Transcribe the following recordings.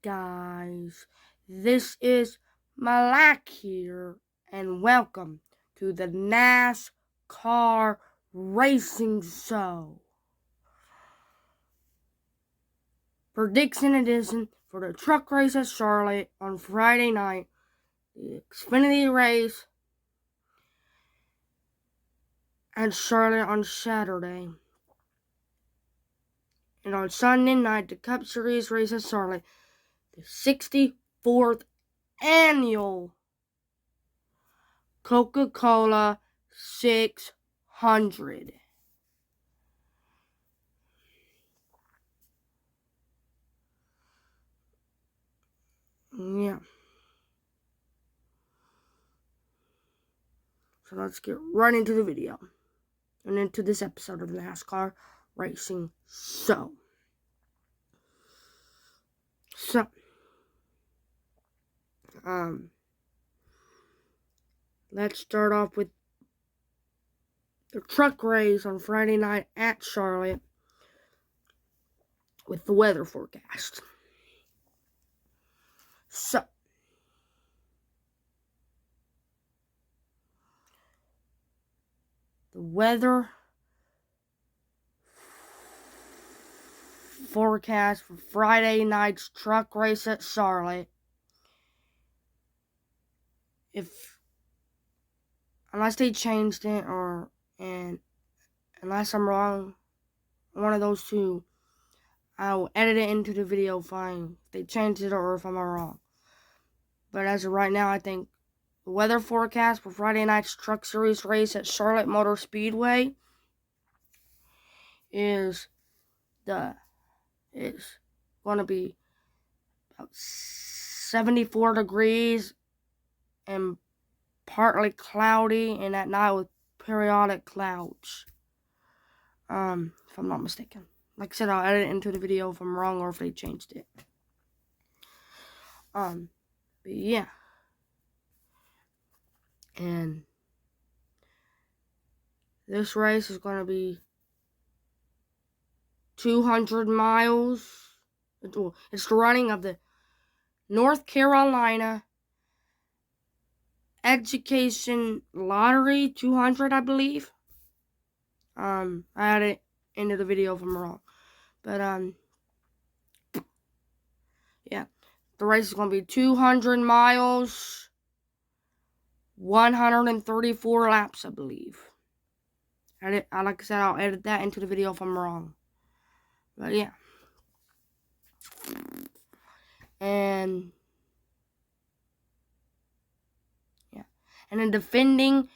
guys, this is Malak here, and welcome to the NASCAR Racing Show. Prediction edition for the truck race at Charlotte on Friday night, the Xfinity race at Charlotte on Saturday, and on Sunday night, the Cup Series race at Charlotte, the 64th annual Coca-Cola 600. Yeah. So let's get right into the video and into this episode of the NASCAR Racing Show. So, let's start off with the truck race on Friday night at Charlotte with the weather forecast. So, the weather forecast for Friday night's truck race at Charlotte, unless they changed it and unless I'm wrong, one of those two, I'll edit it into the video fine if they changed it or if I'm wrong. But as of right now, I think the weather forecast for Friday night's Truck Series race at Charlotte Motor Speedway is going to be about 74 degrees and partly cloudy, and at night with periodic clouds. If I'm not mistaken. Like I said, I'll edit it into the video if I'm wrong or if they changed it. But yeah. And this race is going to be 200 miles. It's the running of the North Carolina Education Lottery 200, I believe. I added it into the video if I'm wrong. But, yeah. The race is going to be 200 miles, 134 laps, I believe. Like I said, I'll edit that into the video if I'm wrong. But, yeah. And the defending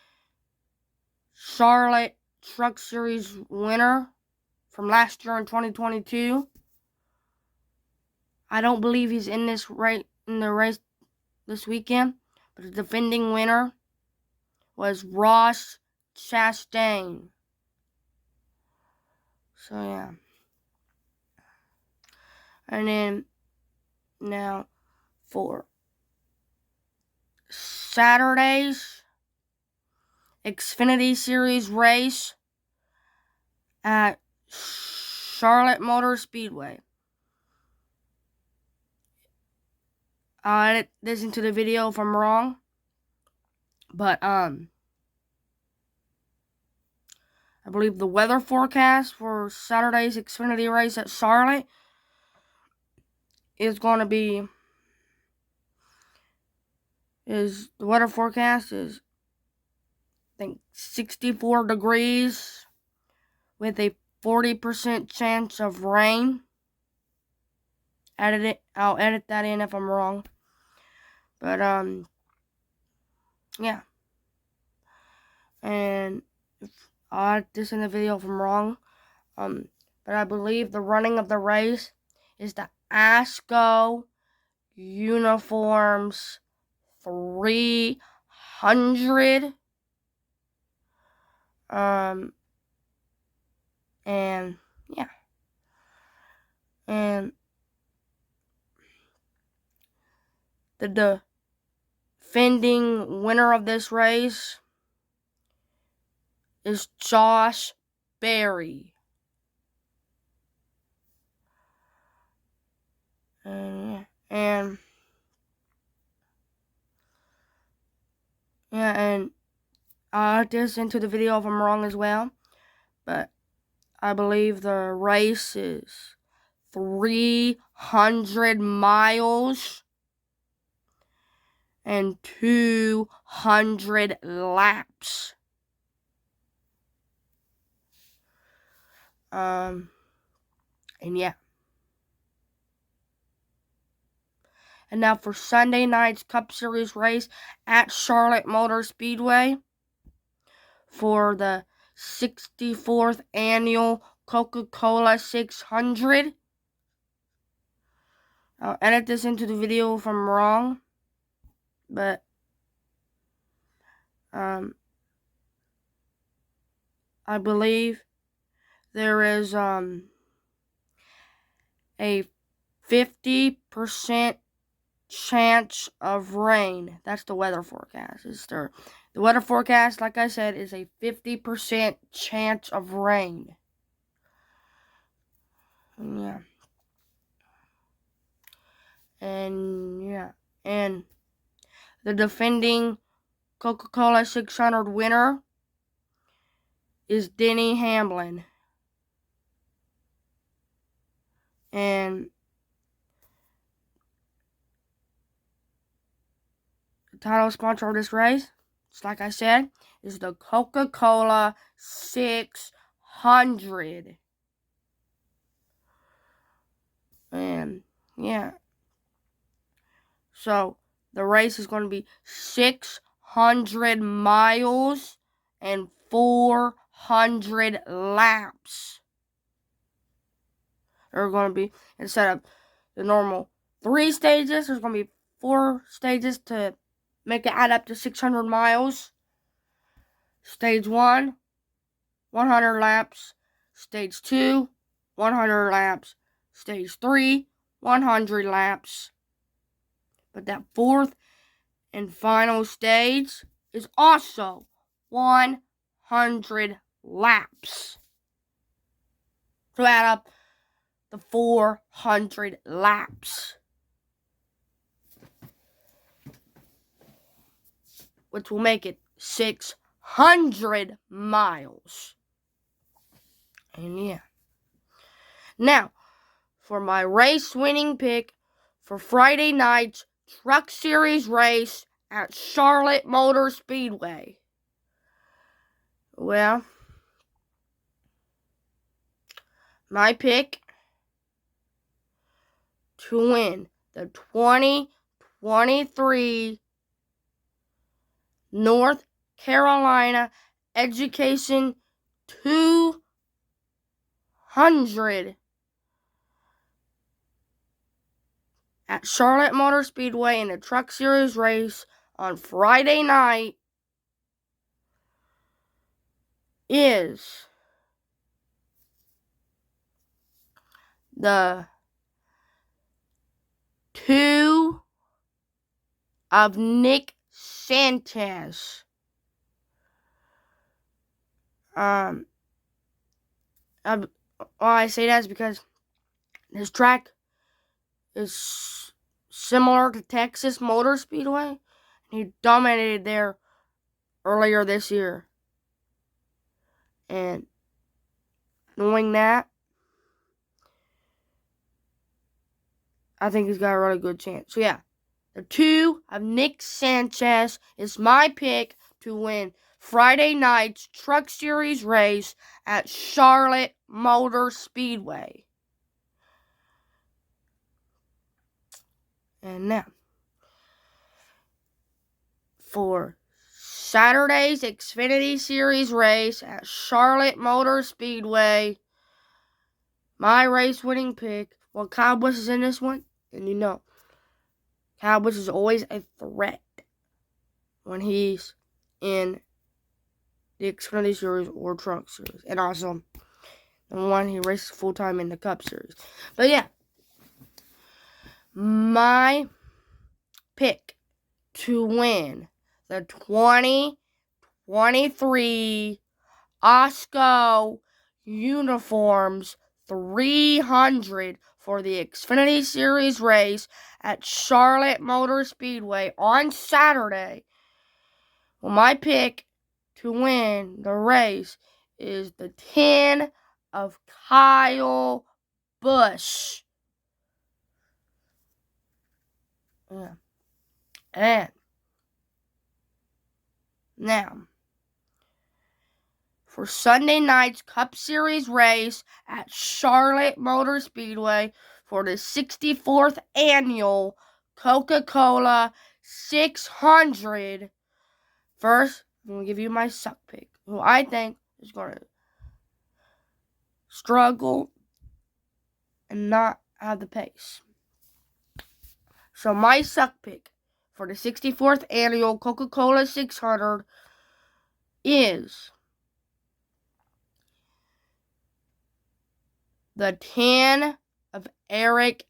Charlotte Truck Series winner from last year in 2022. I don't believe he's in the race this weekend, but the defending winner was Ross Chastain. So yeah. And then now for Saturday's Xfinity Series race at Charlotte Motor Speedway. I'll edit this into the video if I'm wrong. But, I believe the weather forecast for Saturday's Xfinity race at Charlotte is going to be, the weather forecast is, I think, 64 degrees with a 40% chance of rain. I'll edit that in if I'm wrong. But, yeah. And I'll add this in the video if I'm wrong. But I believe the running of the race is the ASCO Uniforms 300. And yeah. And the defending winner of this race is Josh Berry. And yeah, and I'll add this into the video if I'm wrong as well. But I believe the race is 300 miles and 200 laps. And yeah. And now for Sunday night's Cup Series race at Charlotte Motor Speedway for the 64th annual Coca-Cola 600. I'll edit this into the video if I'm wrong, but I believe there is a 50% chance of rain. That's the weather forecast. The weather forecast, like I said, is a 50% chance of rain. Yeah. And the defending Coca-Cola 600 winner is Denny Hamlin. And the title sponsor of this race, just like I said, is the Coca-Cola 600. And yeah. So the race is going to be 600 miles and 400 laps. There are going to be, instead of the normal 3 stages, there's going to be 4 stages to make it add up to 600 miles. Stage 1, 100 laps. Stage 2, 100 laps. Stage 3, 100 laps. But that 4th and final stage is also 100 laps. To add up the 400 laps, which will make it 600 miles. And yeah. Now, for my race winning pick for Friday night's Truck Series race at Charlotte Motor Speedway. Well, my pick to win the 2023 North Carolina Education 200 at Charlotte Motor Speedway in the Truck Series race on Friday night is the 2 of Nick Sanchez. Why I say that is because this track is similar to Texas Motor Speedway. He dominated there earlier this year. And knowing that, I think he's got a really good chance. So yeah, the 2 of Nick Sanchez is my pick to win Friday night's Truck Series race at Charlotte Motor Speedway. And now, for Saturday's Xfinity Series race at Charlotte Motor Speedway, my race winning pick, well, Kyle Busch is in this one, and you know, Kyle Busch is always a threat when he's in the Xfinity Series or Truck Series. And also, the one he races full-time in the Cup Series. But yeah, my pick to win the 2023 Osco Uniforms 300 for the Xfinity Series race at Charlotte Motor Speedway on Saturday. Well, my pick to win the race is the 10 of Kyle Busch. Yeah. And now, for Sunday night's Cup Series race at Charlotte Motor Speedway for the 64th annual Coca-Cola 600. First, I'm going to give you my suck pick, who I think is going to struggle and not have the pace. So my suck pick for the 64th annual Coca-Cola 600 is the 10 of Eric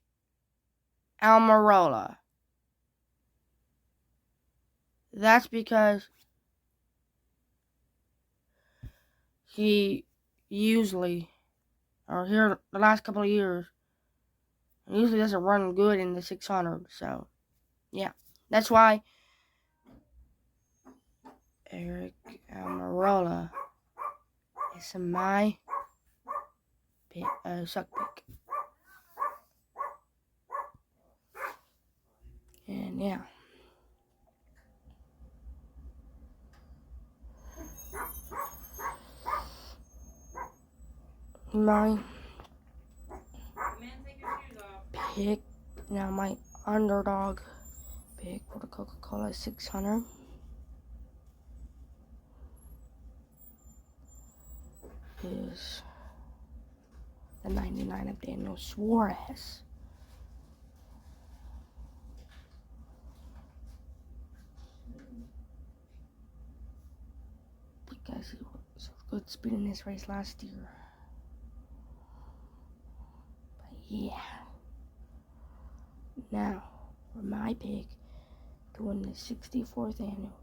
Almirola. That's because he usually, or here the last couple of years, he usually doesn't run good in the 600. So, yeah. That's why Eric Almirola is my pick, suck pick. And yeah. My pick, now my underdog pick for the Coca-Cola 600 is the 99 of Daniel Suarez. Because he was good speed in this race last year. But yeah. Now, for my pick to win the 64th annual,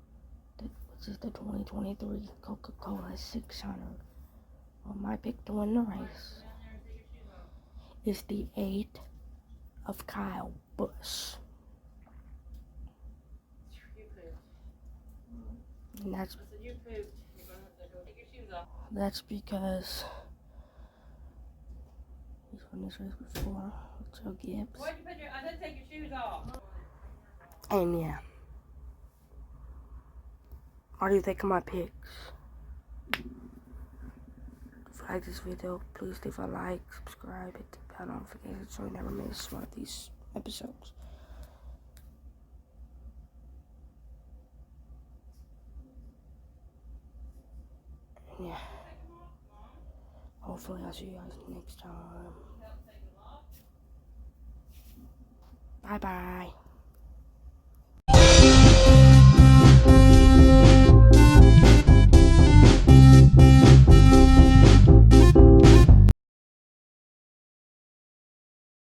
which is the 2023 Coca-Cola 600. Well, my pick to win the race is the 8 of Kyle Busch. And that's because he's won this race before with Joe Gibbs. I said take your shoes off. And yeah. What do you think of my picks? If you like this video, please leave a like, subscribe, hit the bell notification so you never miss one of these episodes. And yeah. Hopefully I'll see you guys next time. Bye-bye.